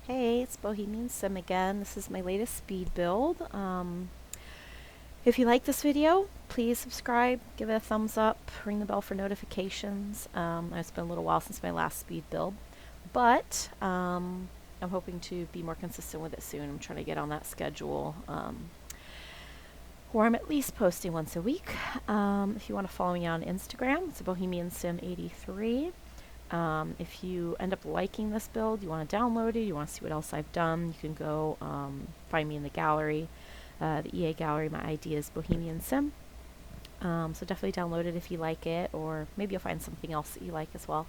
Hey, it's Bohemian Sim again. This is my latest speed build. If you like this video, please subscribe, give it a thumbs up, ring the bell for notifications. It's been a little while since my last speed build, but I'm hoping to be more consistent with it soon. I'm trying to get on that schedule where I'm at least posting once a week. If you want to follow me on Instagram, it's Bohemian Sim 83. If you end up liking this build, you want to download it, you want to see what else I've done, you can go find me in the gallery, the EA gallery. My ID is Bohemian Sim. So definitely download it if you like it, or maybe you'll find something else that you like as well.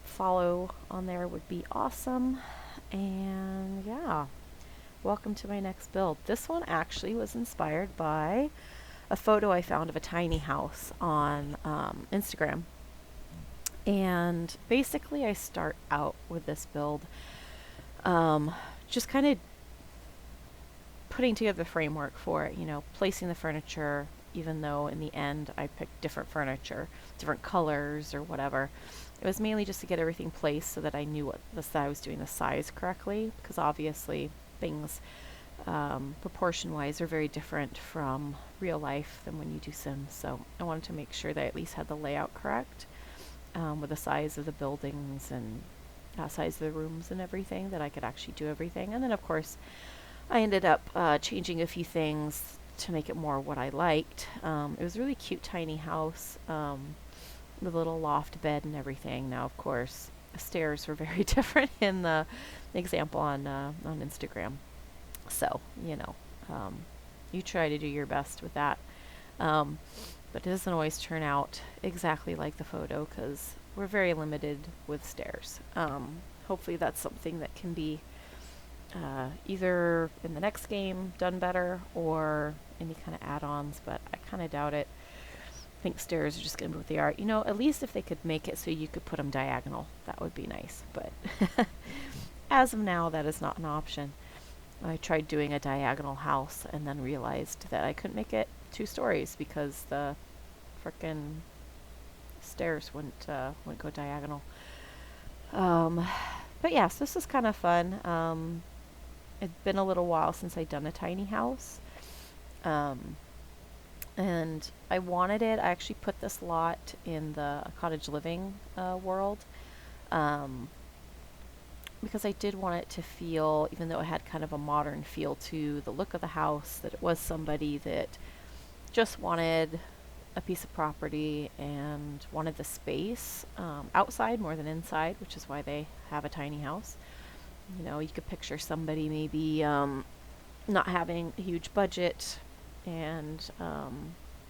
Follow on there would be awesome. And yeah, welcome to my next build. This one actually was inspired by a photo I found of a tiny house on Instagram. And basically I start out with this build just kind of putting together the framework for it, placing the furniture, even though in the end I picked different furniture, different colors or whatever. It was mainly just to get everything placed so that I knew I was doing the size correctly, because obviously things proportion-wise are very different from real life than when you do Sims. So I wanted to make sure that I at least had the layout correct. With the size of the buildings and size of the rooms and everything, that I could actually do everything. And then of course I ended up changing a few things to make it more what I liked. It was a really cute tiny house with a little loft bed and everything. Now of course the stairs were very different in the example on Instagram. So you try to do your best with that. But it doesn't always turn out exactly like the photo because we're very limited with stairs. Hopefully that's something that can be either in the next game done better or any kind of add-ons, but I kind of doubt it. I think stairs are just going to be what they are. At least if they could make it so you could put them diagonal, that would be nice. But as of now, that is not an option. I tried doing a diagonal house and then realized that I couldn't make it 2 stories because the frickin' stairs wouldn't go diagonal. But yes, this is kind of fun. It's been a little while since I'd done a tiny house. And I wanted it. I actually put this lot in the cottage living world. Because I did want it to feel, even though it had kind of a modern feel to the look of the house, that it was somebody that just wanted a piece of property and wanted the space outside more than inside, which is why they have a tiny house. You could picture somebody maybe not having a huge budget, and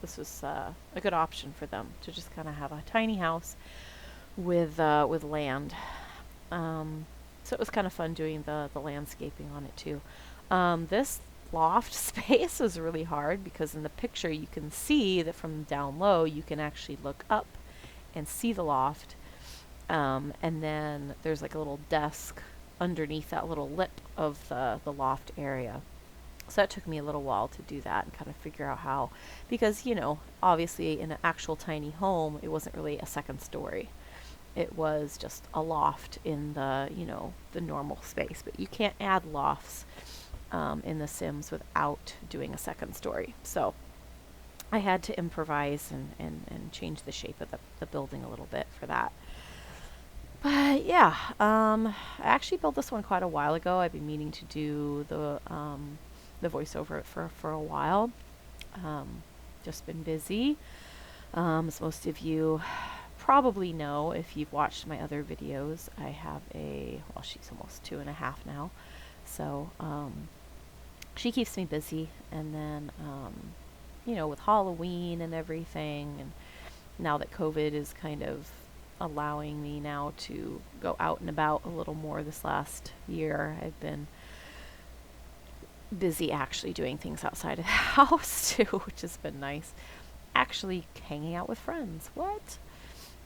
this was a good option for them to just kind of have a tiny house with land. So it was kind of fun doing the landscaping on it too. This loft space was really hard because in the picture you can see that from down low you can actually look up and see the loft. And then there's like a little desk underneath that little lip of the loft area. So that took me a little while to do that and kind of figure out how, because obviously in an actual tiny home it wasn't really a second story. It was just a loft in the the normal space, but you can't add lofts in the Sims without doing a second story. So I had to improvise and change the shape of the building a little bit for that. But yeah, I actually built this one quite a while ago. I've been meaning to do the voiceover for a while. Just been busy. As most of you probably know if you've watched my other videos, I have she's almost 2.5 now. So she keeps me busy. And then, with Halloween and everything, and now that COVID is kind of allowing me now to go out and about a little more this last year, I've been busy actually doing things outside of the house too, which has been nice. Actually hanging out with friends. What?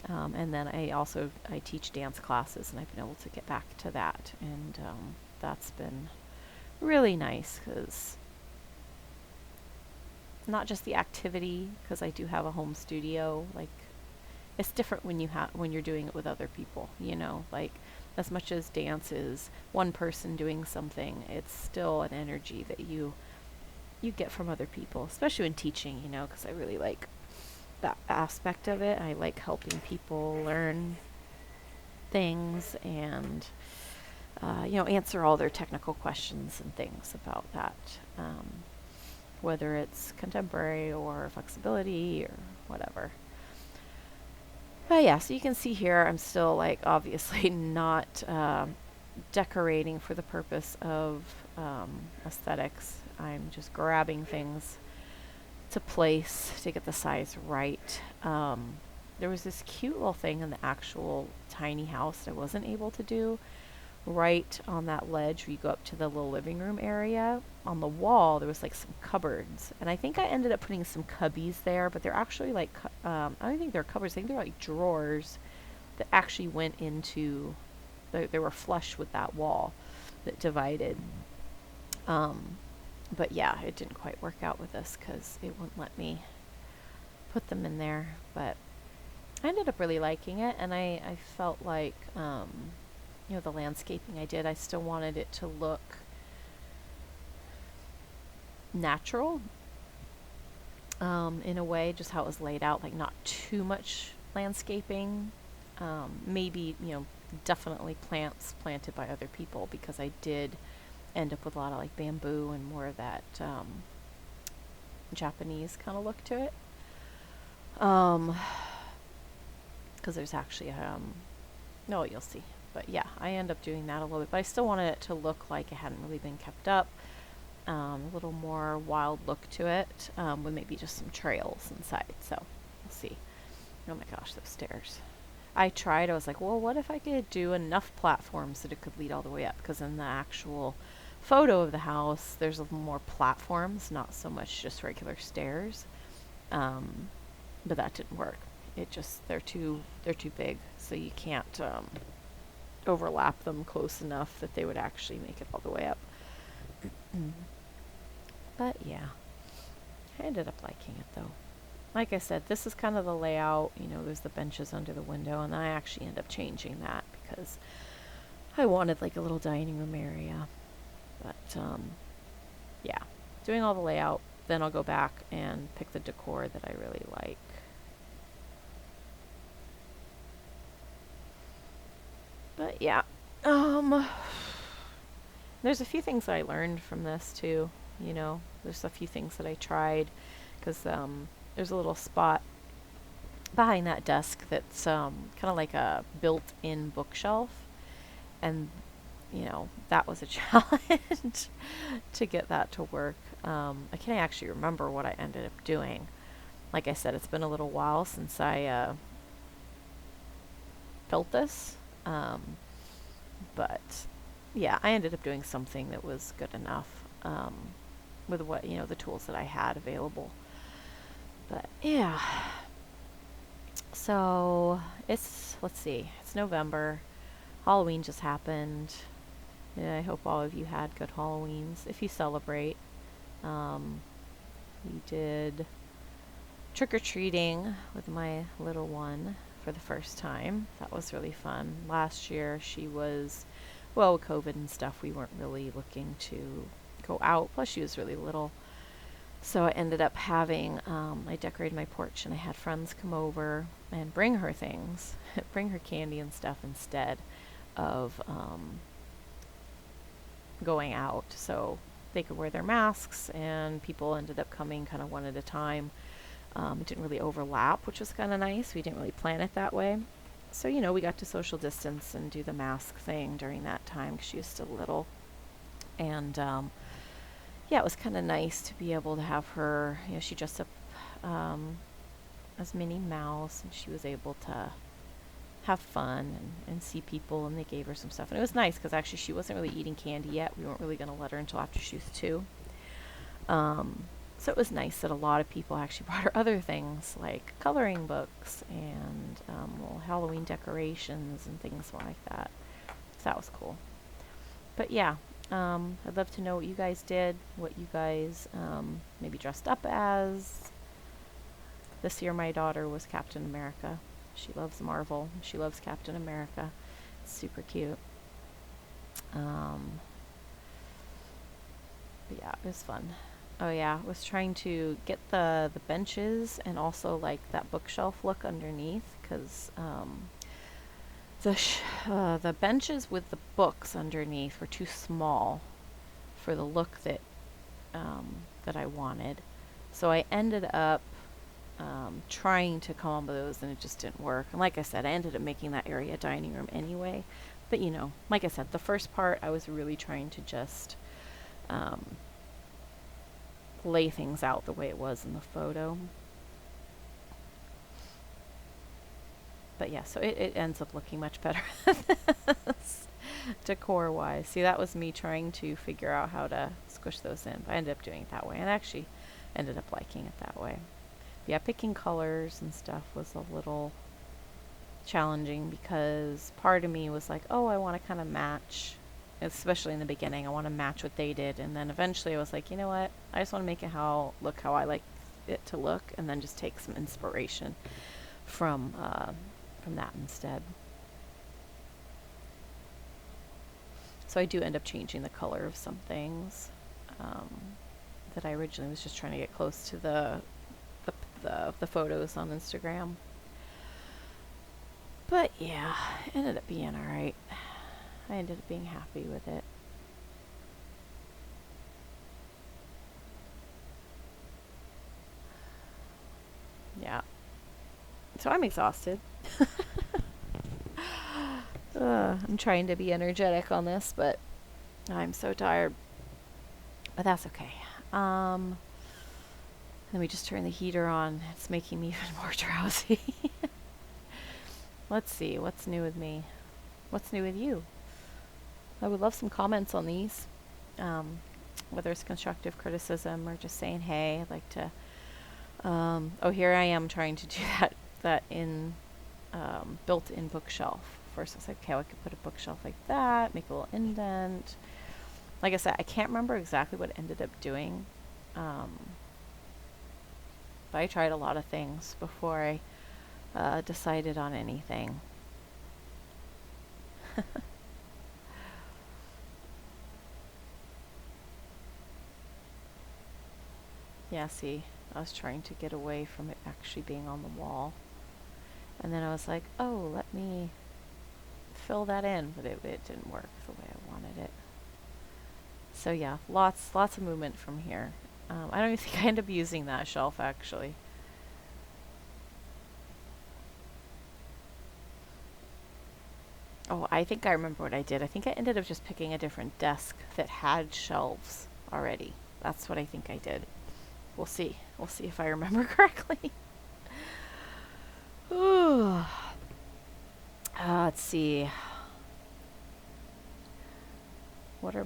And then I teach dance classes, and I've been able to get back to that, and that's been really nice because not just the activity, because I do have a home studio. Like, it's different when you're doing it with other people. Like as much as dance is one person doing something, it's still an energy that you get from other people, especially when teaching, because I really like that aspect of it. I like helping people learn things and answer all their technical questions and things about that, whether it's contemporary or flexibility or whatever. But yeah, so you can see here, I'm still like obviously not decorating for the purpose of aesthetics. I'm just grabbing things to place to get the size right. There was this cute little thing in the actual tiny house that I wasn't able to do. Right on that ledge where you go up to the little living room area, on the wall there was like some cupboards, and I think I ended up putting some cubbies there, but they're actually like I don't think they're cupboards. I think they're like drawers that actually went into they were flush with that wall that divided. But yeah, it didn't quite work out with this because it wouldn't let me put them in there, but I ended up really liking it, and I felt like the landscaping I did, I still wanted it to look natural in a way, just how it was laid out, like not too much landscaping. Maybe, definitely plants planted by other people, because I did end up with a lot of like bamboo and more of that Japanese kind of look to it. Because there's actually, no, you'll see. But yeah, I end up doing that a little bit, but I still wanted it to look like it hadn't really been kept up. A little more wild look to it, with maybe just some trails inside. So we'll see. Oh my gosh, those stairs. I was like, well, what if I could do enough platforms that it could lead all the way up? Because in the actual photo of the house, there's a little more platforms, not so much just regular stairs. But that didn't work. They're too big, so you can't overlap them close enough that they would actually make it all the way up. But yeah, I ended up liking it though. Like I said, this is kind of the layout. There's the benches under the window, and then I actually end up changing that because I wanted like a little dining room area. But yeah, doing all the layout, then I'll go back and pick the decor that I really like. But yeah, there's a few things that I learned from this too. There's a few things that I tried, because there's a little spot behind that desk that's kind of like a built-in bookshelf, and that was a challenge to get that to work. I can't actually remember what I ended up doing. Like I said, it's been a little while since I built this. But yeah, I ended up doing something that was good enough with what, the tools that I had available. But yeah. So let's see, it's November. Halloween just happened. Yeah, I hope all of you had good Halloweens. If you celebrate, we did trick-or-treating with my little one for the first time. That was really fun. Last year with COVID and stuff, we weren't really looking to go out. Plus she was really little. So I ended up having, I decorated my porch, and I had friends come over and bring her things, bring her candy and stuff instead of going out. So they could wear their masks, and people ended up coming kind of one at a time. It didn't really overlap, which was kind of nice. We didn't really plan it that way. So, we got to social distance and do the mask thing during that time because she was still little. And yeah, it was kind of nice to be able to have her, she dressed up as Minnie Mouse, and she was able to have fun and see people, and they gave her some stuff. And it was nice because actually she wasn't really eating candy yet. We weren't really going to let her until after she was 2. So it was nice that a lot of people actually brought her other things like coloring books and little Halloween decorations and things like that. So that was cool. But yeah, I'd love to know what you guys did, what you guys maybe dressed up as. This year my daughter was Captain America. She loves Marvel. She loves Captain America. It's super cute. Um, but yeah, it was fun. Oh yeah, I was trying to get the benches and also like that bookshelf look underneath because the benches with the books underneath were too small for the look that I wanted. So I ended up trying to come up with those, and it just didn't work. And like I said, I ended up making that area a dining room anyway. But you know, like I said, the first part I was really trying to just um, lay things out the way it was in the photo. But yeah, so it ends up looking much better decor wise. See, that was me trying to figure out how to squish those in. But I ended up doing it that way, and I actually ended up liking it that way. But yeah, picking colors and stuff was a little challenging because part of me was like, oh, I want to kind of match, especially in the beginning. I want to match what they did, and then eventually I was like, you know what? I just want to make it how I like it to look, and then just take some inspiration from that instead. So I do end up changing the color of some things that I originally was just trying to get close to the photos on Instagram. But yeah, it ended up being alright. I ended up being happy with it. Yeah. So I'm exhausted. I'm trying to be energetic on this, but I'm so tired. But that's okay. Let me just turn the heater on. It's making me even more drowsy. Let's see, what's new with me? What's new with you? I would love some comments on these. Whether it's constructive criticism or just saying, hey, I'd like to... oh, here I am trying to do that in built-in bookshelf. First I was like, okay, I could put a bookshelf like that, make a little indent. Like I said, I can't remember exactly what it ended up doing. But I tried a lot of things before I decided on anything. Yeah, see, I was trying to get away from it actually being on the wall. And then I was like, oh, let me fill that in, but it didn't work the way I wanted it. So yeah, lots of movement from here. I don't even think I end up using that shelf actually. Oh, I think I remember what I did. I think I ended up just picking a different desk that had shelves already. That's what I think I did. We'll see. We'll see if I remember correctly. Let's see. What are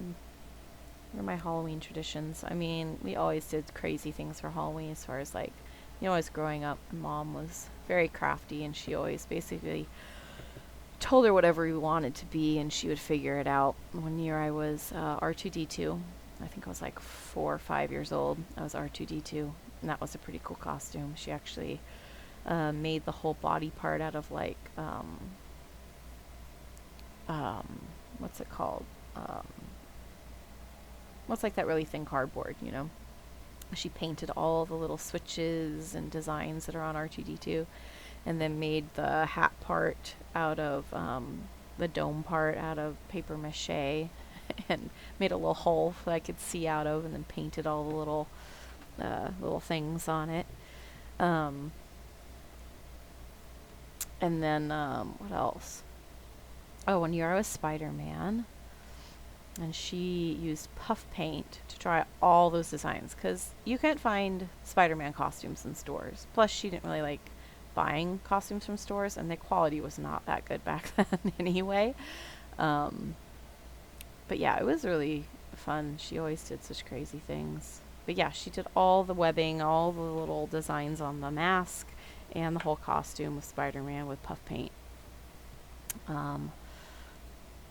my Halloween traditions? I mean, we always did crazy things for Halloween as far as like, you know, as growing up, my mom was very crafty and she always basically told her whatever we wanted to be and she would figure it out. One year I was R2D2. I think I was like 4 or 5 years old. I was R2D2, and that was a pretty cool costume. She actually made the whole body part out of like what's it called? What's like that really thin cardboard, you know? She painted all the little switches and designs that are on R2D2, and then made the hat part out of the dome part out of paper mache, and made a little hole that I could see out of, and then painted all the little things on it. And then what else? Oh, one year I was Spider-Man, and she used puff paint to try all those designs because you can't find Spider-Man costumes in stores. Plus, she didn't really like buying costumes from stores, and the quality was not that good back then anyway. But yeah, it was really fun. She always did such crazy things. But yeah, she did all the webbing, all the little designs on the mask, and the whole costume of Spider-Man with puff paint.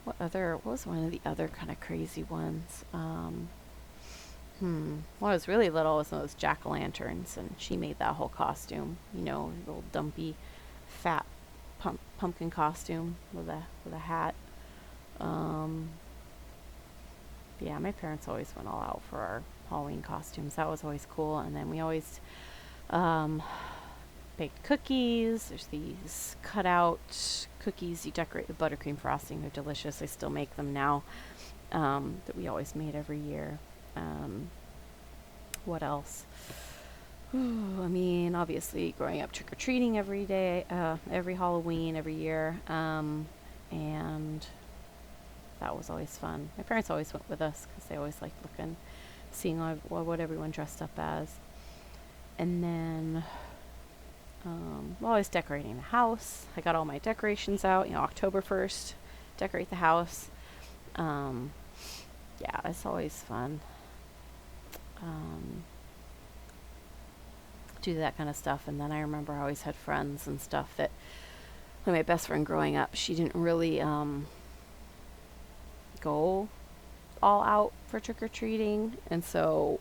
What was one of the other kind of crazy ones? When I was really little, it was one of those jack-o'-lanterns, and she made that whole costume. You know, little dumpy, fat pumpkin costume with a hat. Yeah, my parents always went all out for our Halloween costumes. That was always cool. And then we always um, baked cookies. There's these cutout cookies you decorate with buttercream frosting. They're delicious. I still make them now, that we always made every year. What else? Ooh, I mean, obviously, growing up trick-or-treating every day, every Halloween, every year. And that was always fun. My parents always went with us because they always liked seeing what everyone dressed up as. And then always decorating the house. I got all my decorations out, October 1st, decorate the house. Yeah, it's always fun. Do that kind of stuff. And then I remember I always had friends and stuff that, like my best friend growing up, she didn't really go all out for trick-or-treating. And so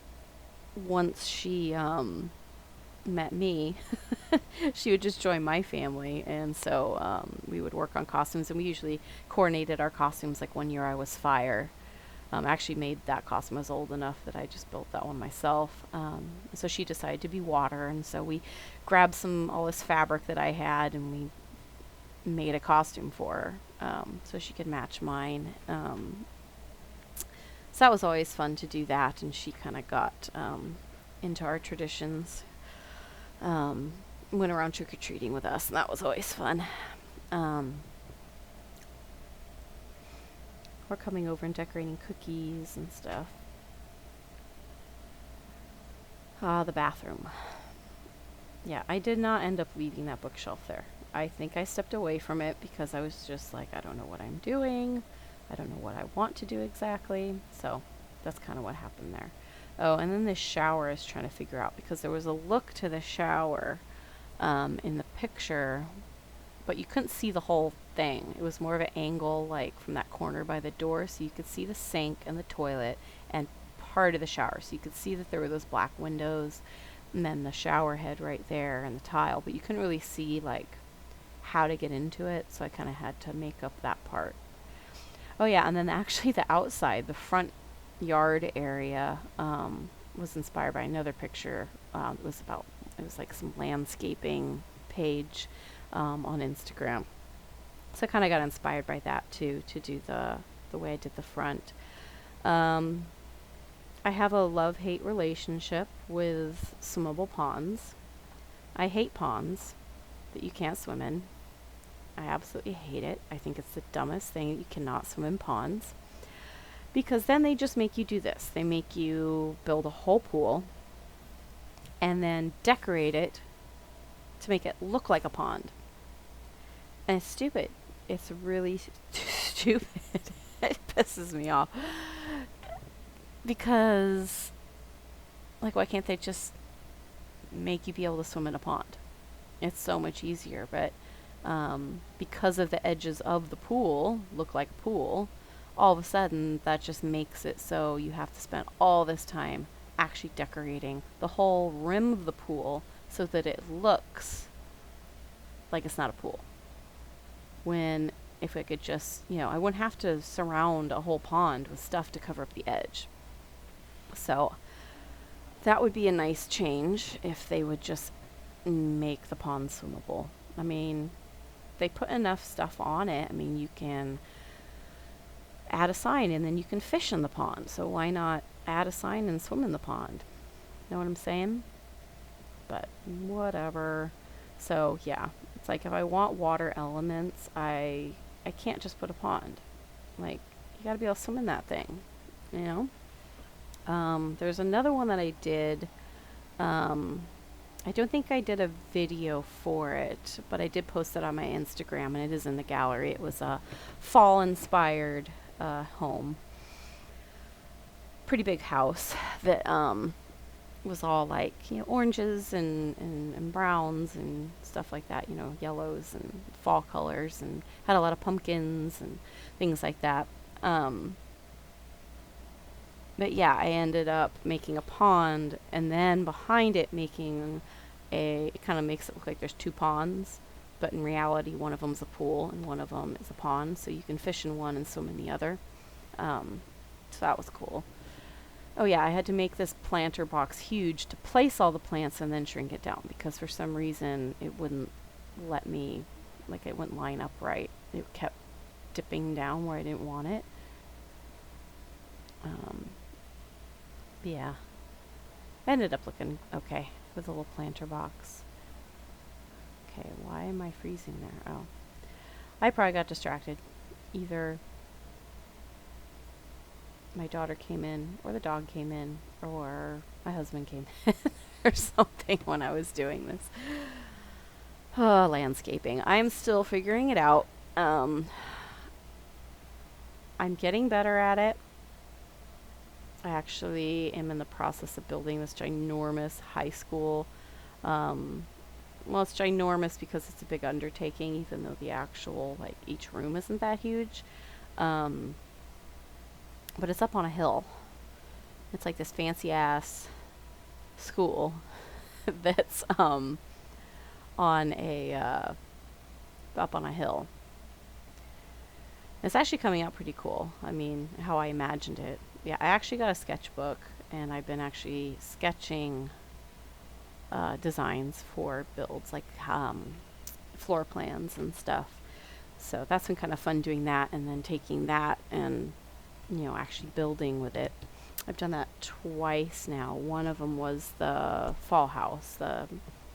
once she met me, she would just join my family. And so we would work on costumes, and we usually coordinated our costumes. Like one year I was fire. I actually made that costume. I was old enough that I just built that one myself. So she decided to be water, and so we grabbed all this fabric that I had, and we made a costume for her, so she could match mine. So that was always fun to do that, and she kind of got into our traditions. Went around trick-or-treating with us, and that was always fun. We're coming over and decorating cookies and stuff. The bathroom. Yeah, I did not end up leaving that bookshelf there. I think I stepped away from it because I was just like, I don't know what I'm doing. I don't know what I want to do exactly. So that's kind of what happened there. Oh, and then this shower is trying to figure out, because there was a look to the shower in the picture, but you couldn't see the whole thing. It was more of an angle, like from that corner by the door, so you could see the sink and the toilet and part of the shower. So you could see that there were those black windows, and then the shower head right there and the tile, but you couldn't really see like how to get into it, so I kind of had to make up that part. Oh yeah, and then actually the outside, the front yard area, was inspired by another picture. It was like some landscaping page on Instagram. So I kind of got inspired by that too, to do the way I did the front. I have a love-hate relationship with swimmable ponds. I hate ponds that you can't swim in. I absolutely hate it. I think it's the dumbest thing that you cannot swim in ponds. Because then they just make you do this. They make you build a whole pool and then decorate it to make it look like a pond. And it's stupid. It's really stupid. It pisses me off. Because, like, why can't they just make you be able to swim in a pond? It's so much easier. But because of the edges of the pool look like a pool, all of a sudden that just makes it so you have to spend all this time actually decorating the whole rim of the pool so that it looks like it's not a pool. When if I could just, I wouldn't have to surround a whole pond with stuff to cover up the edge. So that would be a nice change if they would just make the pond swimmable. I mean, they put enough stuff on it. I mean, you can add a sign and then you can fish in the pond. So why not add a sign and swim in the pond? Know what I'm saying? But whatever. So yeah, it's like if I want water elements, I can't just put a pond. Like, you gotta be able to swim in that thing, There's another one that I did. I don't think I did a video for it, but I did post it on my Instagram, and it is in the gallery. It was a fall-inspired home. Pretty big house that was all like, oranges and browns and stuff like that, yellows and fall colors, and had a lot of pumpkins and things like that. But yeah, I ended up making a pond, and then behind it making it kind of makes it look like there's two ponds, but in reality one of them's a pool and one of them is a pond, so you can fish in one and swim in the other. So So that was cool. Oh yeah, I had to make this planter box huge to place all the plants and then shrink it down because for some reason it wouldn't let me, like it wouldn't line up right. It kept dipping down where I didn't want it. Um, yeah, ended up looking okay with a little planter box. Okay, why am I freezing there? Oh, I probably got distracted. Either my daughter came in, or the dog came in, or my husband came in, or something when I was doing this. Oh, landscaping. I'm still figuring it out. Um, I'm getting better at it. I actually am in the process of building this ginormous high school. Um, well, it's ginormous because it's a big undertaking, even though the actual, like, each room isn't that huge. Um, but it's up on a hill. It's like this fancy ass school that's on a up on a hill. It's actually coming out pretty cool. I mean, how I imagined it. Yeah, I actually got a sketchbook, and I've been actually sketching designs for builds, like floor plans and stuff. So that's been kind of fun doing that, and then taking that and actually building with it. I've done that twice now. One of them was the fall house. I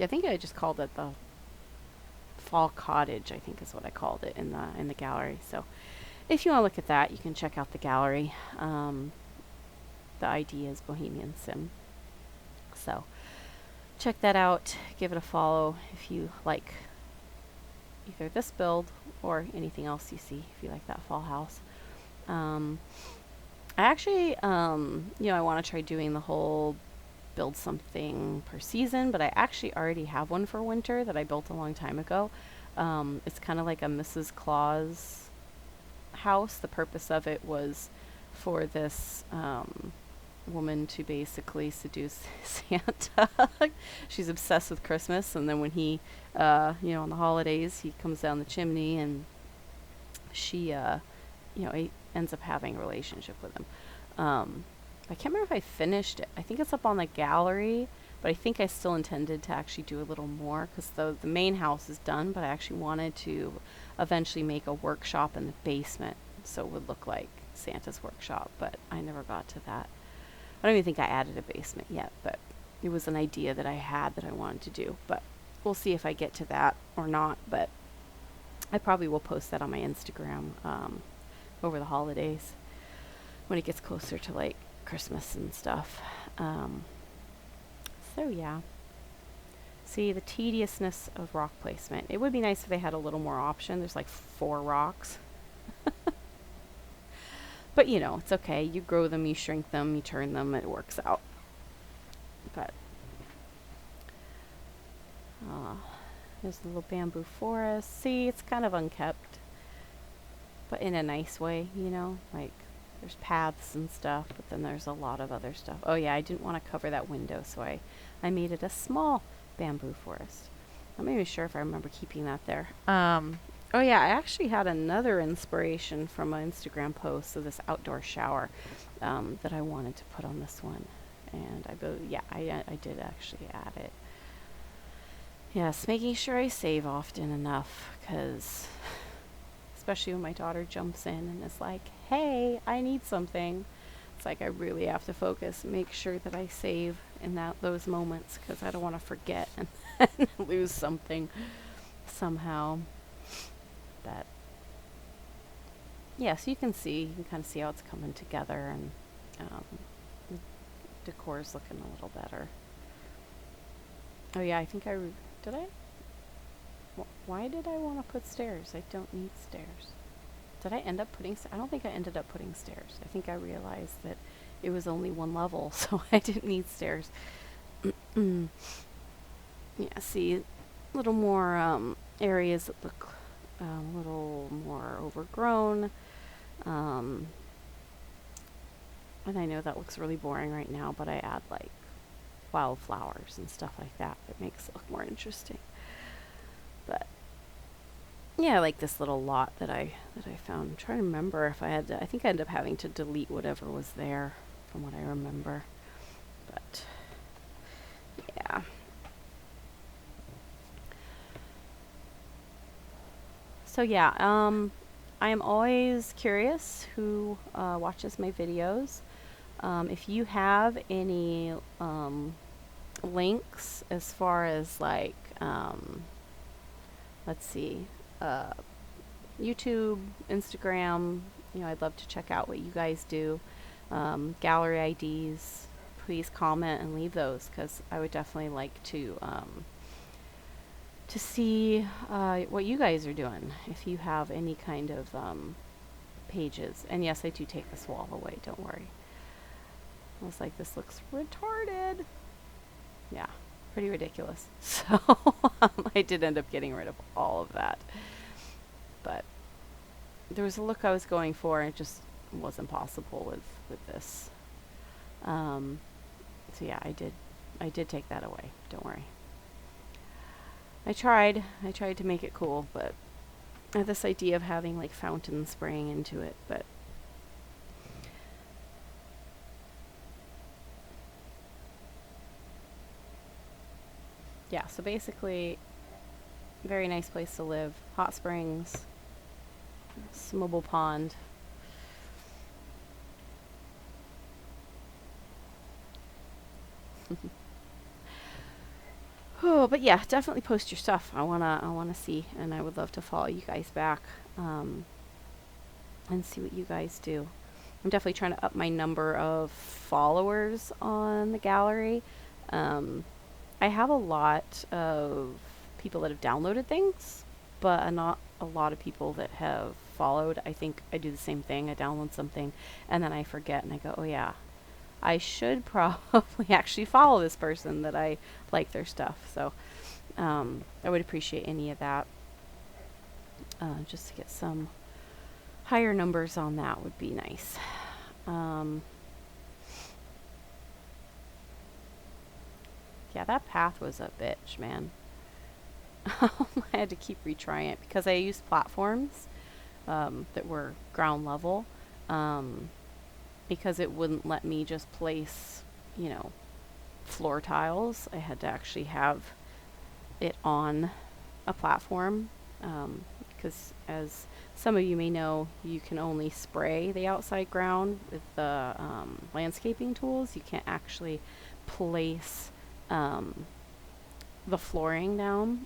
think I just called it the fall cottage. I think is what I called it in the gallery. So if you want to look at that, you can check out the gallery. The ID is Bohemian Sim. So check that out. Give it a follow if you like either this build or anything else you see. If you like that fall house. I actually, I want to try doing the whole build something per season, but I actually already have one for winter that I built a long time ago. It's kind of like a Mrs. Claus house. The purpose of it was for this woman to basically seduce Santa. She's obsessed with Christmas, and then when he, on the holidays, he comes down the chimney, and she, he ends up having a relationship with him. I can't remember if I finished it. I think it's up on the gallery, but I think I still intended to actually do a little more because the main house is done, but I actually wanted to eventually make a workshop in the basement so it would look like Santa's workshop, but I never got to that. I don't even think I added a basement yet, but it was an idea that I had that I wanted to do, but we'll see if I get to that or not, but I probably will post that on my Instagram over the holidays when it gets closer to like Christmas and stuff. So yeah. See, the tediousness of rock placement. It would be nice if they had a little more option. There's like 4 rocks. But it's okay. You grow them, you shrink them, you turn them, it works out. But there's a little bamboo forest. See, it's kind of unkept, but in a nice way, like there's paths and stuff, but then there's a lot of other stuff. Oh yeah, I didn't want to cover that window, so I made it a small bamboo forest. I'm not even sure if I remember keeping that there. Oh yeah, I actually had another inspiration from an Instagram post of this outdoor shower that I wanted to put on this one, and I did actually add it. Yes, making sure I save often enough, because especially when my daughter jumps in and is like, hey, I need something. It's like I really have to focus, make sure that I save in those moments, because I don't want to forget and lose something somehow. But yeah, so you can kind of see how it's coming together, and the decor's looking a little better. Oh yeah, I think did I? Why did I want to put stairs? I don't need stairs. Did I end up putting I don't think I ended up putting stairs. I think I realized that it was only 1 level, so I didn't need stairs. Yeah, see, a little more areas that look a little more overgrown. And I know that looks really boring right now, but I add like wildflowers and stuff like that. It makes it look more interesting. But yeah, I like this little lot that I found. I'm trying to remember if I had to, I think I ended up having to delete whatever was there from what I remember. But yeah. So yeah, I am always curious who watches my videos. If you have any links as far as like, let's see, uh, YouTube, Instagram, I'd love to check out what you guys do. Gallery IDs, please comment and leave those because I would definitely like to see what you guys are doing if you have any kind of pages. And yes, I do take this wall away, don't worry. I was like, this looks retarded. Yeah, pretty ridiculous. So I did end up getting rid of all of that. But there was a look I was going for, and it just wasn't possible with this. So yeah, I did take that away. Don't worry. I tried to make it cool, but I had this idea of having like fountains spraying into it, but yeah, so basically very nice place to live. Hot springs, swimmable pond. Oh, but yeah, definitely post your stuff. I wanna see, and I would love to follow you guys back, and see what you guys do. I'm definitely trying to up my number of followers on the gallery. Um, I have a lot of people that have downloaded things, but not a lot of people that have followed. I think I do the same thing. I download something and then I forget and I go, oh yeah, I should probably actually follow this person that I like their stuff. So I would appreciate any of that. Just to get some higher numbers on that would be nice. Um, yeah, that path was a bitch, man. I had to keep retrying it because I used platforms that were ground level um, because it wouldn't let me just place, you know, floor tiles. I had to actually have it on a platform because, as some of you may know, you can only spray the outside ground with the landscaping tools. You can't actually place um, the flooring down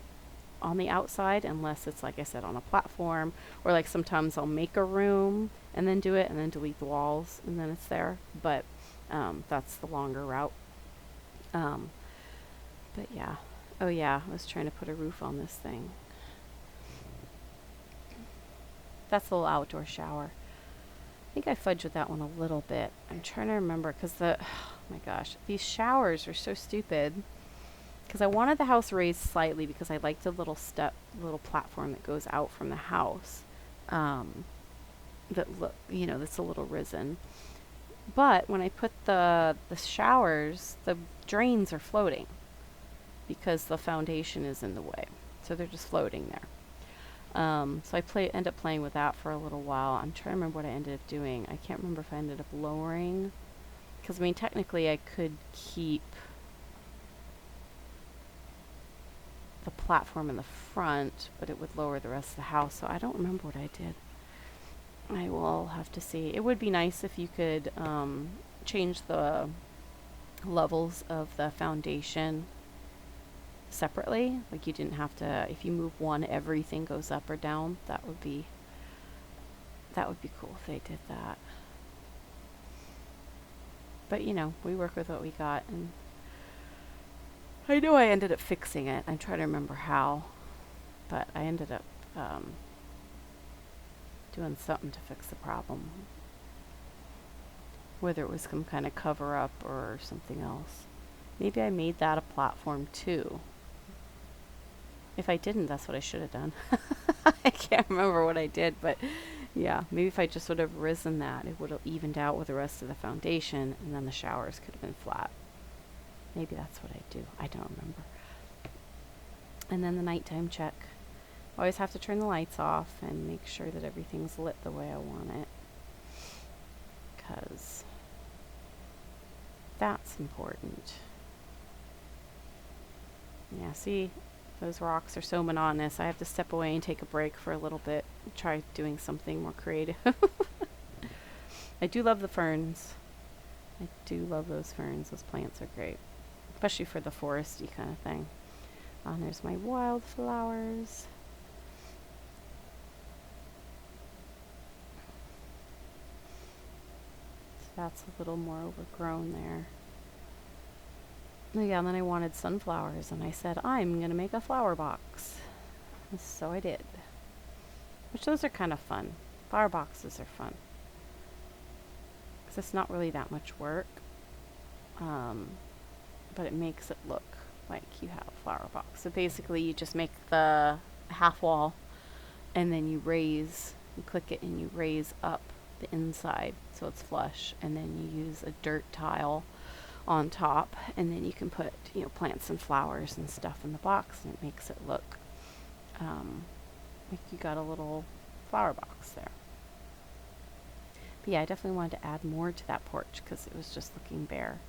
on the outside unless it's, like I said, on a platform, or like sometimes I'll make a room and then do it and then delete the walls and then it's there. But that's the longer route. Um, but yeah. Oh yeah, I was trying to put a roof on this thing. That's a little outdoor shower. I think I fudged with that one a little bit. I'm trying to remember because oh my gosh, these showers are so stupid. Because I wanted the house raised slightly because I liked the little platform that goes out from the house. Um, that's a little risen. But when I put the showers, the drains are floating because the foundation is in the way, so they're just floating there. So end up playing with that for a little while. I'm trying to remember what I ended up doing. I can't remember if I ended up lowering, because I mean technically I could keep the platform in the front, but it would lower the rest of the house. So I don't remember what I did. I will have to see. It would be nice if you could change the levels of the foundation separately. Like you didn't have to, if you move one, everything goes up or down. That would be cool if they did that. But we work with what we got, and I know I ended up fixing it. I'm trying to remember how, but I ended up doing something to fix the problem. Whether it was some kind of cover up or something else. Maybe I made that a platform too. If I didn't, that's what I should have done. I can't remember what I did, but yeah, maybe if I just would have risen that, it would have evened out with the rest of the foundation, and then the showers could have been flat. Maybe that's what I do. I don't remember. And then the nighttime check. Always have to turn the lights off and make sure that everything's lit the way I want it, because that's important. Yeah, see, those rocks are so monotonous. I have to step away and take a break for a little bit, try doing something more creative. I do love the ferns. I do love those ferns. Those plants are great, especially for the foresty kind of thing. And there's my wildflowers. So that's a little more overgrown there. Oh yeah, and then I wanted sunflowers, and I said, I'm going to make a flower box. And so I did. Which those are kind of fun. Flower boxes are fun. Because it's not really that much work. But it makes it look like you have a flower box. So basically you just make the half wall, and then you click it and you raise up the inside so it's flush, and then you use a dirt tile on top, and then you can put, plants and flowers and stuff in the box, and it makes it look like you got a little flower box there. But yeah, I definitely wanted to add more to that porch because it was just looking bare.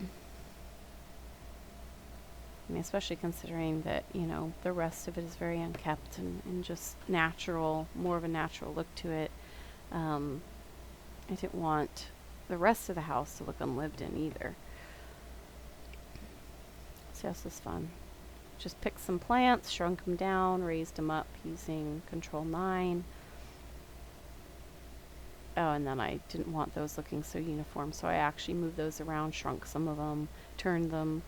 I mean, especially considering that, the rest of it is very unkept and just natural, more of a natural look to it. I didn't want the rest of the house to look unlived in either. So this was fun. Just picked some plants, shrunk them down, raised them up using Control 9. Oh, and then I didn't want those looking so uniform, so I actually moved those around, shrunk some of them, turned them.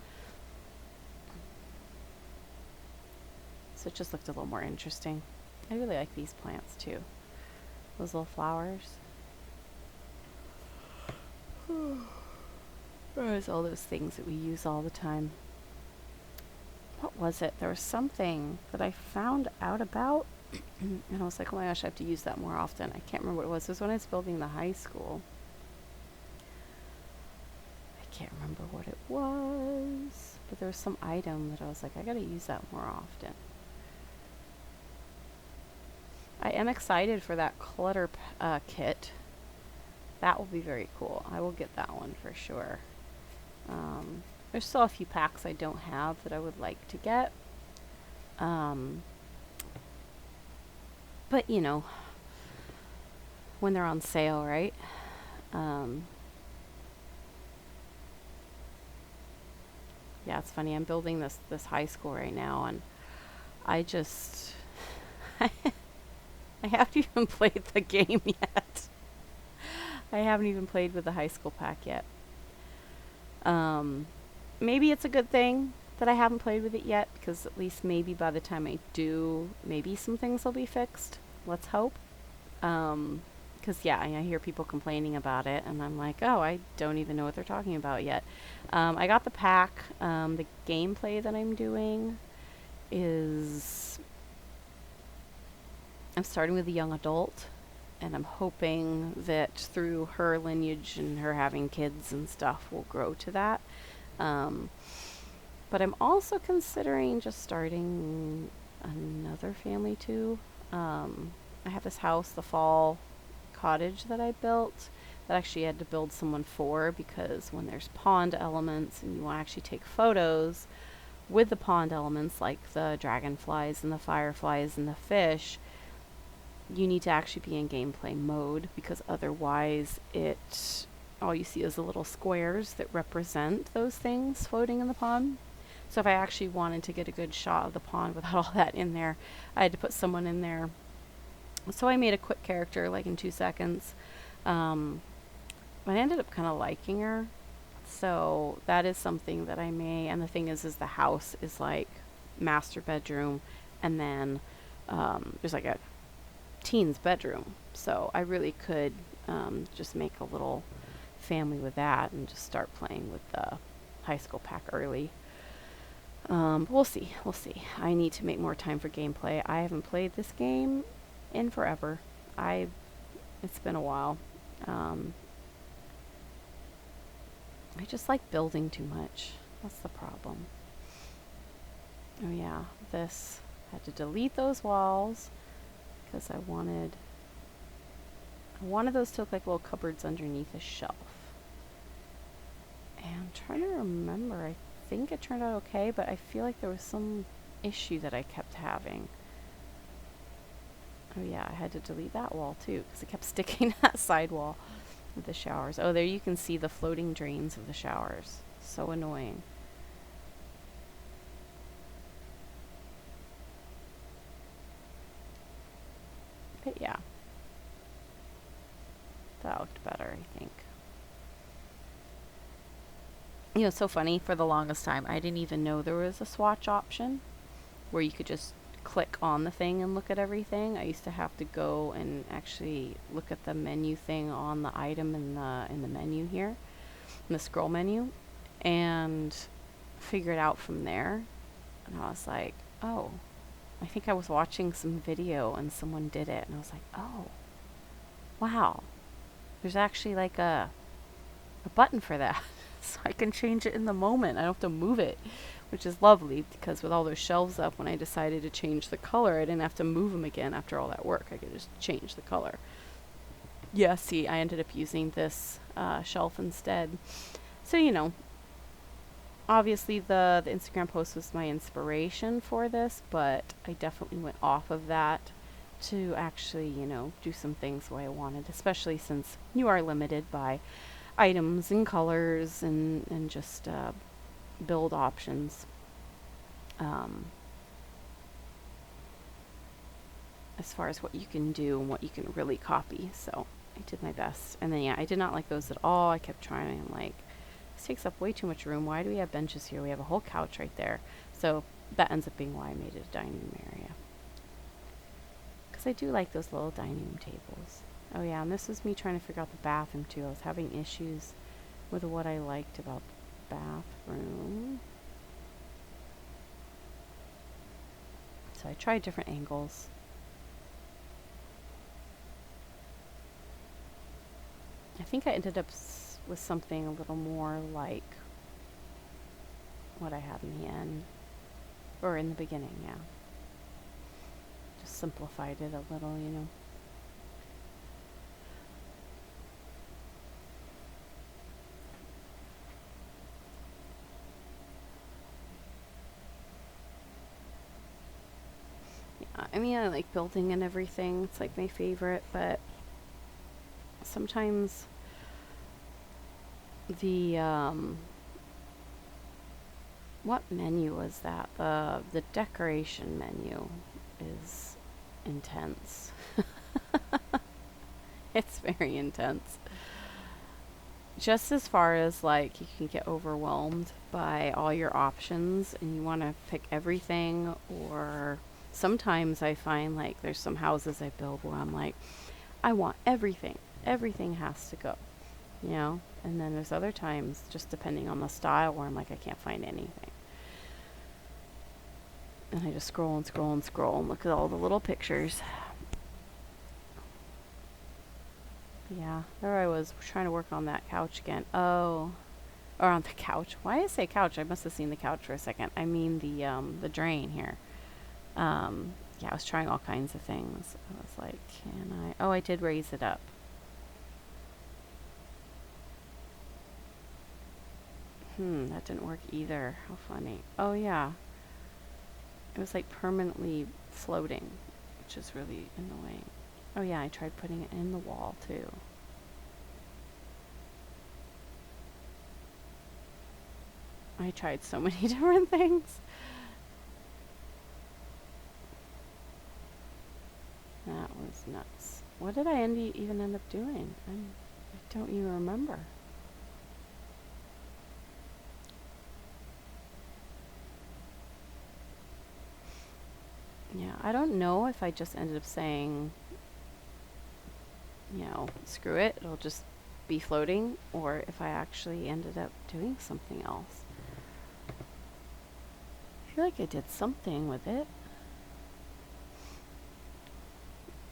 So it just looked a little more interesting. I really like these plants too. Those little flowers. There's all those things that we use all the time. What was it? There was something that I found out about, and I was like, oh my gosh, I have to use that more often. I can't remember what it was. It was when I was building the high school. I can't remember what it was, but there was some item that I was like, I gotta use that more often. I am excited for that clutter kit. That will be very cool. I will get that one for sure. There's still a few packs I don't have that I would like to get. But when they're on sale, right? Yeah, it's funny. I'm building this high school right now, and I just I haven't even played the game yet. I haven't even played with the high school pack yet. Maybe it's a good thing that I haven't played with it yet, because at least maybe by the time I do, maybe some things will be fixed. Let's hope. Because yeah, I hear people complaining about it, and I'm like, oh, I don't even know what they're talking about yet. I got the pack. The gameplay that I'm doing is I'm starting with a young adult, and I'm hoping that through her lineage and her having kids and stuff will grow to that. But I'm also considering just starting another family too. I have this house, the fall cottage that I built, that I actually had to build someone for, because when there's pond elements and you want to actually take photos with the pond elements, like the dragonflies and the fireflies and the fish, you need to actually be in gameplay mode, because otherwise all you see is the little squares that represent those things floating in the pond. So if I actually wanted to get a good shot of the pond without all that in there, I had to put someone in there. So I made a quick character, like in 2 seconds. But I ended up kind of liking her. So that is something that I may, and the thing is the house is like master bedroom, and then there's like a teen's bedroom. So I really could just make a little family with that and just start playing with the high school pack early. We'll see. I need to make more time for gameplay. I haven't played this game in forever. It's been a while. I just like building too much. That's the problem. Oh yeah, this Had to delete those walls because I wanted those to look like little cupboards underneath a shelf. And I'm trying to remember. I think it turned out okay, but I feel like there was some issue that I kept having. Oh yeah, I had to delete that wall too because it kept sticking to that side wall of the showers. Oh, there you can see the floating drains of the showers. So annoying. But yeah, that looked better, I think. You know, it's so funny. For the longest time, I didn't even know there was a swatch option where you could just click on the thing and look at everything. I used to have to go and actually look at the menu thing on the item in the menu here, in the scroll menu, and figure it out from there. And I was like, oh, I think I was watching some video and someone did it, and I was like, oh, wow, there's actually like a button for that. So I can change it in the moment. I don't have to move it, which is lovely because with all those shelves up, when I decided to change the color, I didn't have to move them again after all that work. I could just change the color. Yeah, see, I ended up using this shelf instead. So, you know, obviously the Instagram post was my inspiration for this, but I definitely went off of that to actually, you know, do some things the way I wanted, especially since you are limited by items and colors and just build options. Um, as far as what you can do and what you can really copy. So I did my best. And then, yeah, I did not like those at all. I kept trying. I'm like, this takes up way too much room. Why do we have benches here? We have a whole couch right there. So that ends up being why I made it a dining room area. Because I do like those little dining room tables. Oh, yeah, and this was me trying to figure out the bathroom, too. I was having issues with what I liked about the bathroom. So I tried different angles. I think I ended up with something a little more like what I had in the end. Or in the beginning, yeah. Just simplified it a little, you know. Yeah, I mean, I like building and everything. It's like my favorite, but sometimes the what menu was that? The decoration menu is intense. It's very intense. Just as far as like you can get overwhelmed by all your options and you want to pick everything, or sometimes I find like there's some houses I build where I'm like, I want everything. Everything has to go, you know? And then there's other times, just depending on the style, where I'm like, I can't find anything. And I just scroll and scroll and scroll and look at all the little pictures. Yeah, there I was trying to work on that couch again. Oh, or on the couch. Why did I say couch? I must have seen the couch for a second. I mean the drain here. Yeah, I was trying all kinds of things. I was like, can I? Oh, I did raise it up. That didn't work either. How funny. Oh yeah, it was like permanently floating, which is really annoying. Oh yeah, I tried putting it in the wall too. I tried so many different things. That was nuts. What did I even end up doing? I don't even remember. Yeah, I don't know if I just ended up saying, you know, screw it, it'll just be floating, or if I actually ended up doing something else. I feel like I did something with it.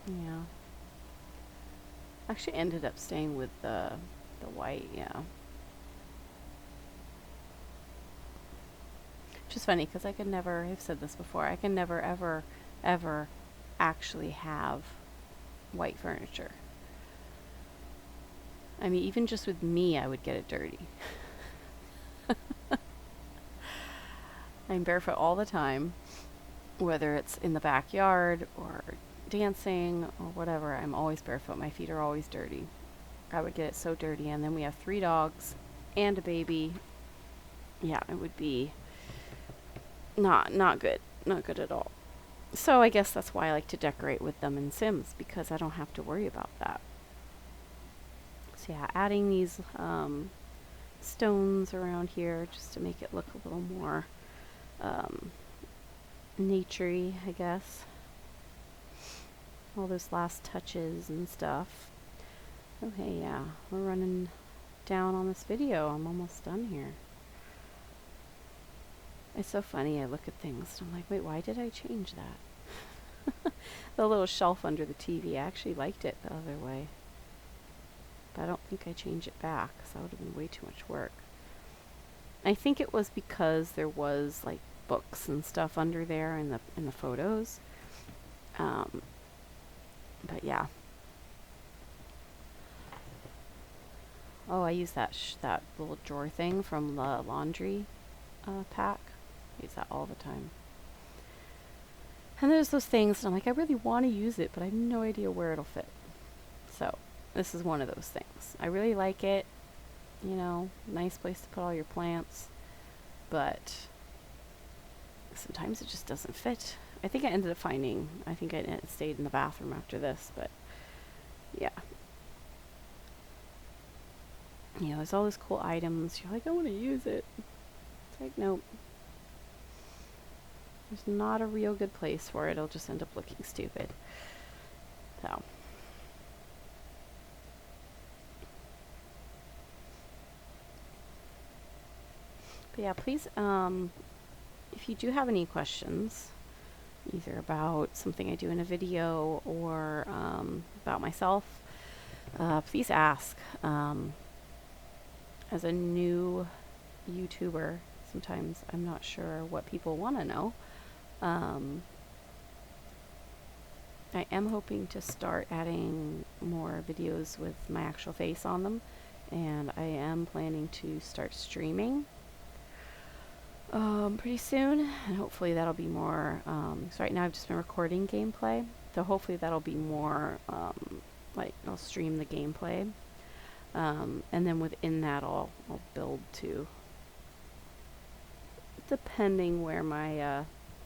Yeah. Actually ended up staying with the white, yeah. Which Which is funny because I could never, I've said this before, I can never, ever, ever actually have white furniture. I mean, even just with me, I would get it dirty. I'm barefoot all the time, whether it's in the backyard or dancing or whatever. I'm always barefoot. My feet are always dirty. I would get it so dirty. And then we have 3 dogs and a baby. Yeah, it would be not good. Not good at all. So I guess that's why I like to decorate with them in Sims, because I don't have to worry about that. So yeah, adding these stones around here just to make it look a little more naturey, I guess. All those last touches and stuff. Okay, yeah, we're running down on this video. I'm almost done here. It's so funny. I look at things and I'm like, wait, why did I change that? The little shelf under the TV, I actually liked it the other way. But I don't think I changed it back because that would have been way too much work. I think it was because there was like books and stuff under there in the photos. But yeah. Oh, I use that that little drawer thing from the laundry pack. I use that all the time. And there's those things, and I'm like, I really want to use it, but I have no idea where it'll fit. So this is one of those things. I really like it. You know, nice place to put all your plants, but sometimes it just doesn't fit. I think I stayed in the bathroom after this, but yeah. You know, there's all these cool items. You're like, I want to use it. It's like, nope. There's not a real good place for it. It'll just end up looking stupid. So. But yeah, please, if you do have any questions, either about something I do in a video or about myself, please ask. As a new YouTuber, sometimes I'm not sure what people want to know. I am hoping to start adding more videos with my actual face on them, and I am planning to start streaming pretty soon, and hopefully that'll be more, so right now I've just been recording gameplay, so hopefully that'll be more, like I'll stream the gameplay, and then within that I'll build too, depending where my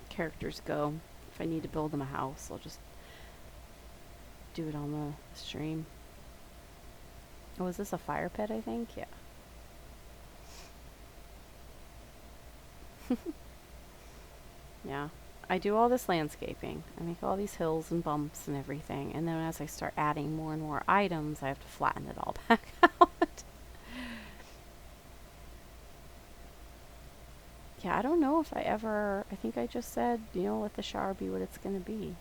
characters go. If I need to build them a house, I'll just do it on the stream. Oh, is this a fire pit, I think? Yeah. Yeah. I do all this landscaping. I make all these hills and bumps and everything. And then as I start adding more and more items, I have to flatten it all back out. Yeah, I don't know if I think I just said, you know, let the shower be what it's going to be.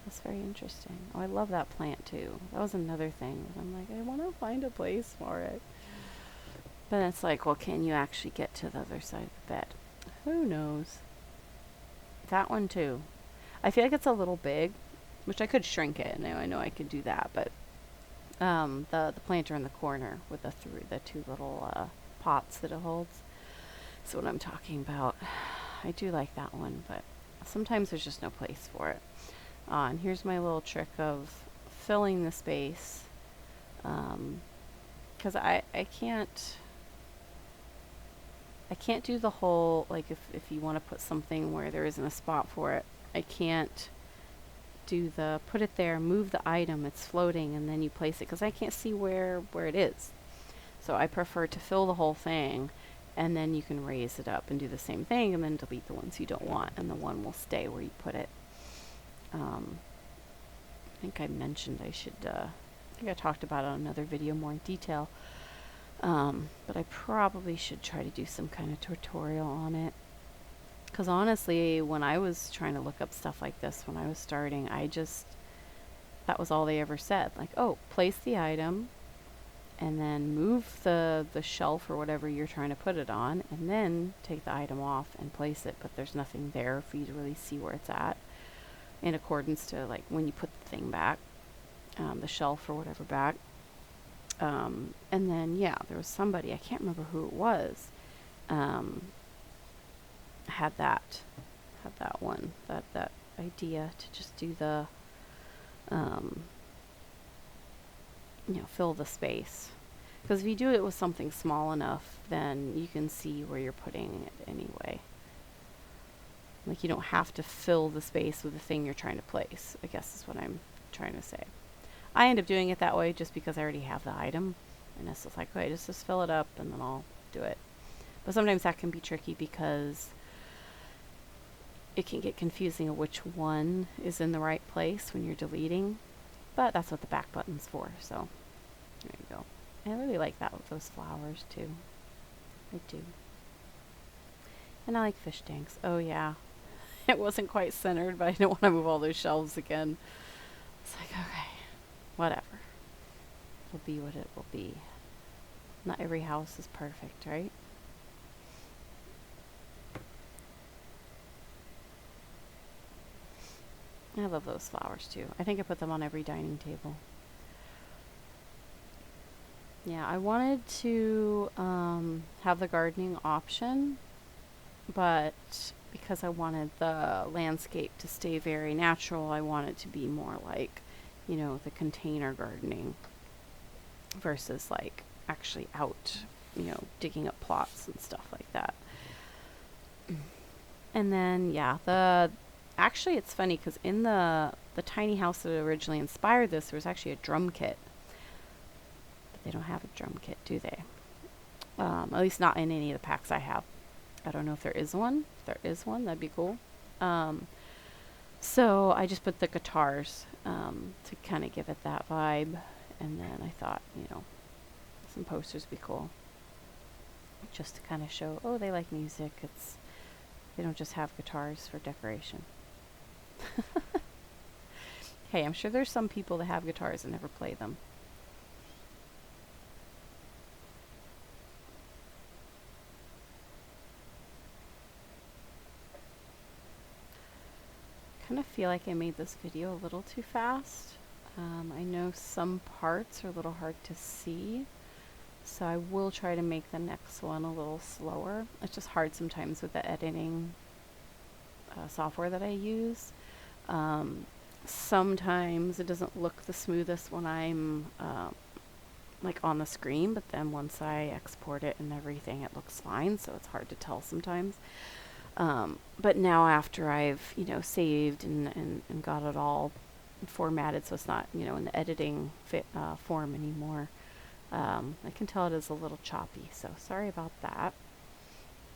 That's very interesting. Oh, I love that plant too. That was another thing. I'm like, I want to find a place for it. But it's like, well, can you actually get to the other side of the bed? Who knows? That one too. I feel like it's a little big, which I could shrink it. Now I know I could do that, but the planter in the corner with the 2 little pots that it holds. That's what I'm talking about. I do like that one, but sometimes there's just no place for it. And here's my little trick of filling the space, because I can't do the whole, like if you want to put something where there isn't a spot for it, I can't do the put it there, move the item, it's floating, and then you place it, because I can't see where it is. So I prefer to fill the whole thing, and then you can raise it up and do the same thing, and then delete the ones you don't want, and the one will stay where you put it. I think I mentioned I think I talked about it on another video more in detail. But I probably should try to do some kind of tutorial on it. Because honestly, when I was trying to look up stuff like this, when I was starting, that was all they ever said. Like, oh, place the item, and then move the shelf or whatever you're trying to put it on, and then take the item off and place it, but there's nothing there for you to really see where it's at in accordance to like when you put the thing back, the shelf or whatever back. And then yeah, there was somebody, I can't remember who it was, um, had that one, that idea to just do the um, fill the space. Because if you do it with something small enough, then you can see where you're putting it anyway. Like you don't have to fill the space with the thing you're trying to place, I guess is what I'm trying to say. I end up doing it that way just because I already have the item. And it's just like, okay, just fill it up and then I'll do it. But sometimes that can be tricky because it can get confusing of which one is in the right place when you're deleting. But that's what the back button's for, so there you go. I really like that with those flowers too. I do. And I like fish tanks. Oh yeah. It wasn't quite centered, but I didn't want to move all those shelves again. It's like, okay, whatever. It'll be what it will be. Not every house is perfect, right? I love those flowers too. I think I put them on every dining table. Yeah, I wanted to have the gardening option, but because I wanted the landscape to stay very natural, I want it to be more like, the container gardening versus like actually out, digging up plots and stuff like that. And then, yeah, actually it's funny because in the tiny house that originally inspired this, there was actually a drum kit. But they don't have a drum kit, do they? At least not in any of the packs I have. I don't know if there is one. If there is one, that'd be cool. So I just put the guitars to kind of give it that vibe. And then I thought, some posters would be cool. Just to kind of show, oh, they like music. They don't just have guitars for decoration. Hey, I'm sure there's some people that have guitars and never play them. Kind of feel like I made this video a little too fast. I know some parts are a little hard to see, so I will try to make the next one a little slower. It's just hard sometimes with the editing software that I use. Sometimes it doesn't look the smoothest when I'm like on the screen, but then once I export it and everything, it looks fine, so it's hard to tell sometimes. But now after I've, saved and got it all formatted so it's not, in the editing form anymore, I can tell it is a little choppy, so sorry about that.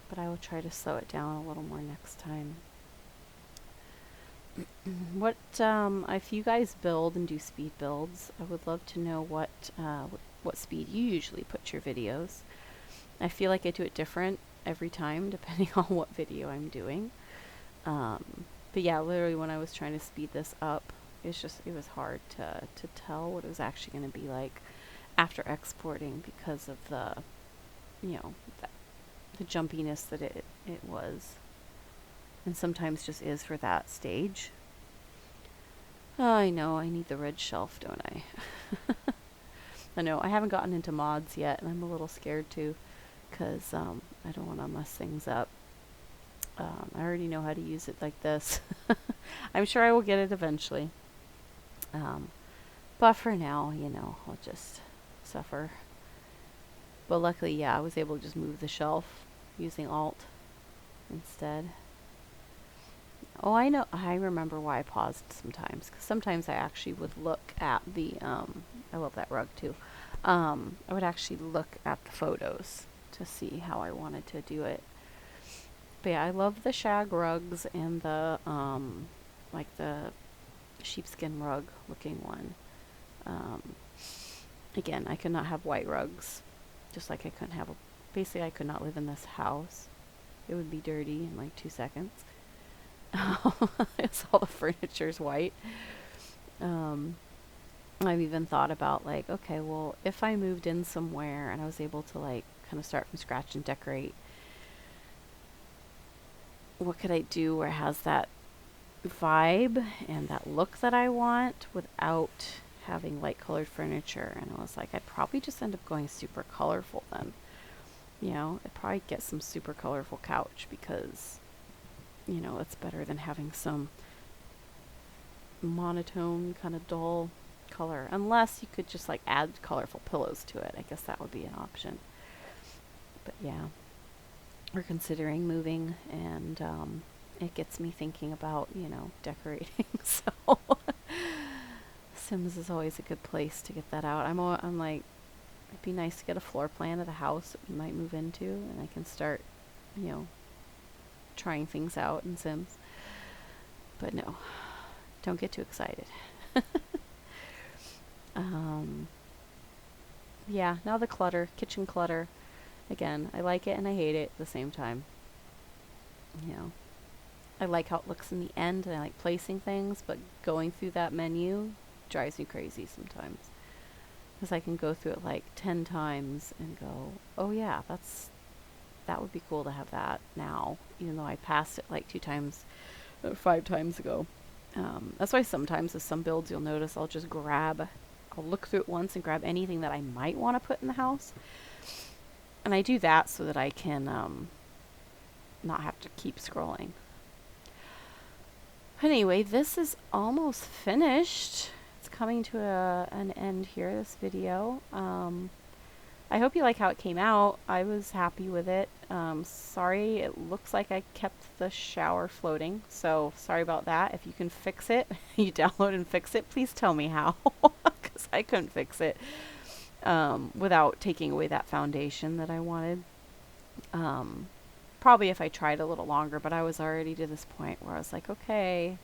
But I will try to slow it down a little more next time. If you guys build and do speed builds, I would love to know what speed you usually put your videos. I feel like I do it different every time depending on what video I'm doing. But yeah, literally when I was trying to speed this up, it was hard to tell what it was actually going to be like after exporting because of the jumpiness that it was, and sometimes just is for that stage. Oh, I know, I need the red shelf, don't I? I know, I haven't gotten into mods yet, and I'm a little scared too, because I don't want to mess things up. I already know how to use it like this. I'm sure I will get it eventually. But for now, I'll just suffer. But luckily, yeah, I was able to just move the shelf using Alt instead. Oh, I know. I remember why I paused sometimes. Because sometimes I actually would look at the, I love that rug too. I would actually look at the photos to see how I wanted to do it. But yeah, I love the shag rugs and the, like the sheepskin rug looking one. Again, I could not have white rugs. Just like I couldn't have basically I could not live in this house. It would be dirty in like 2 seconds. It's all the furniture's white. I've even thought about like, okay, well, if I moved in somewhere and I was able to like kind of start from scratch and decorate, what could I do where it has that vibe and that look that I want without having light colored furniture? And I was like, I'd probably just end up going super colorful then. You know, I'd probably get some super colorful couch because, you know, it's better than having some monotone kind of dull color. Unless you could just like add colorful pillows to it. I guess that would be an option. But yeah, we're considering moving, and it gets me thinking about, you know, decorating. So Sims is always a good place to get that out. I'm like, it'd be nice to get a floor plan of the house that we might move into, and I can start, you know, trying things out in Sims. But no, don't get too excited. um, yeah, now the clutter, kitchen clutter. Again, I like it and I hate it at the same time. You know, I like how it looks in the end, and I like placing things, but going through that menu drives me crazy sometimes. Because I can go through it like 10 times and go, oh yeah, that would be cool to have that now, even though I passed it like 2 times, 5 times ago. That's why sometimes with some builds you'll notice I'll look through it once and grab anything that I might want to put in the house. And I do that so that I can not have to keep scrolling. Anyway, this is almost finished. It's coming to an end here, this video. I hope you like how it came out. I was happy with it. Sorry, it looks like I kept the shower floating, so sorry about that. If you can fix it, you download and fix it, please tell me how, because I couldn't fix it without taking away that foundation that I wanted. Probably if I tried a little longer, but I was already to this point where I was like, okay,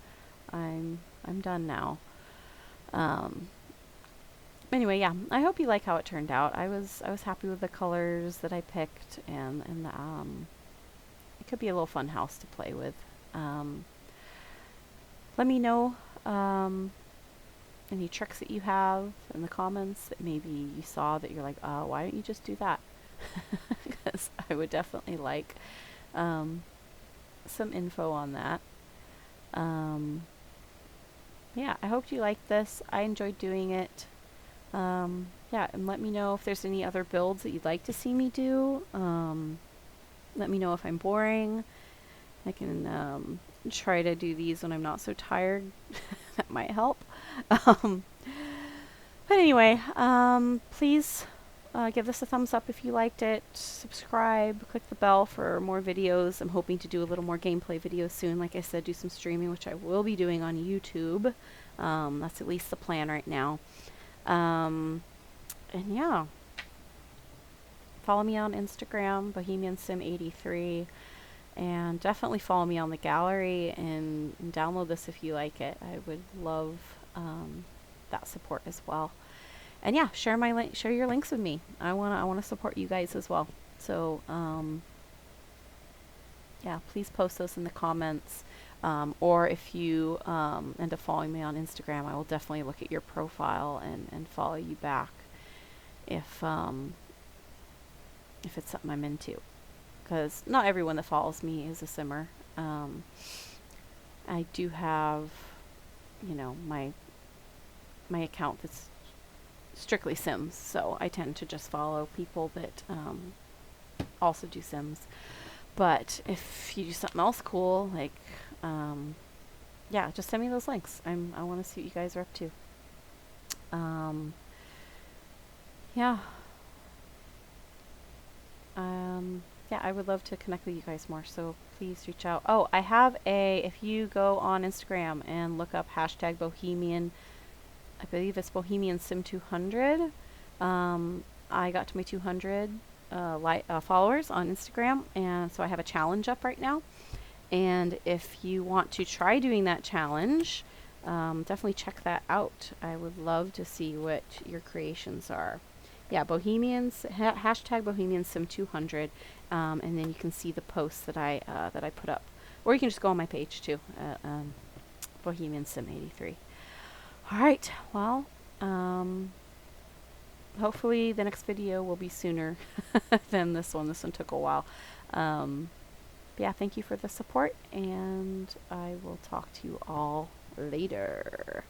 I'm done now. Anyway, yeah, I hope you like how it turned out. I was happy with the colors that I picked, and the, it could be a little fun house to play with. Let me know any tricks that you have in the comments that maybe you saw that you're like, why don't you just do that? Because I would definitely like some info on that. Yeah, I hope you liked this. I enjoyed doing it. Yeah, and let me know if there's any other builds that you'd like to see me do. Let me know if I'm boring. I can try to do these when I'm not so tired. That might help. But anyway, please give this a thumbs up if you liked it. Subscribe, click the bell for more videos. I'm hoping to do a little more gameplay videos soon. Like I said, do some streaming, which I will be doing on YouTube. That's at least the plan right now. And yeah, follow me on Instagram, BohemianSim83, and definitely follow me on the gallery and download this if you like it. I would love that support as well. And yeah, share your links with me. I wanna support you guys as well. So yeah, please post those in the comments. Or if you end up following me on Instagram, I will definitely look at your profile and follow you back if it's something I'm into. Because not everyone that follows me is a simmer. I do have, you know, my account that's strictly Sims, so I tend to just follow people that also do Sims. But if you do something else cool, like yeah, just send me those links. I want to see what you guys are up to. Yeah. Yeah, I would love to connect with you guys more, so please reach out. Oh, I have if you go on Instagram and look up hashtag Bohemian, I believe it's Bohemian Sim 200. I got to my 200 followers on Instagram, and so I have a challenge up right now. And if you want to try doing that challenge, definitely check that out. I would love to see what your creations are. Yeah, hashtag Bohemian Sim 200, and then you can see the posts that I put up, or you can just go on my page too, Bohemian Sim 83. All right, well, Um, hopefully the next video will be sooner than this one. This one took a while. But yeah, thank you for the support, and I will talk to you all later.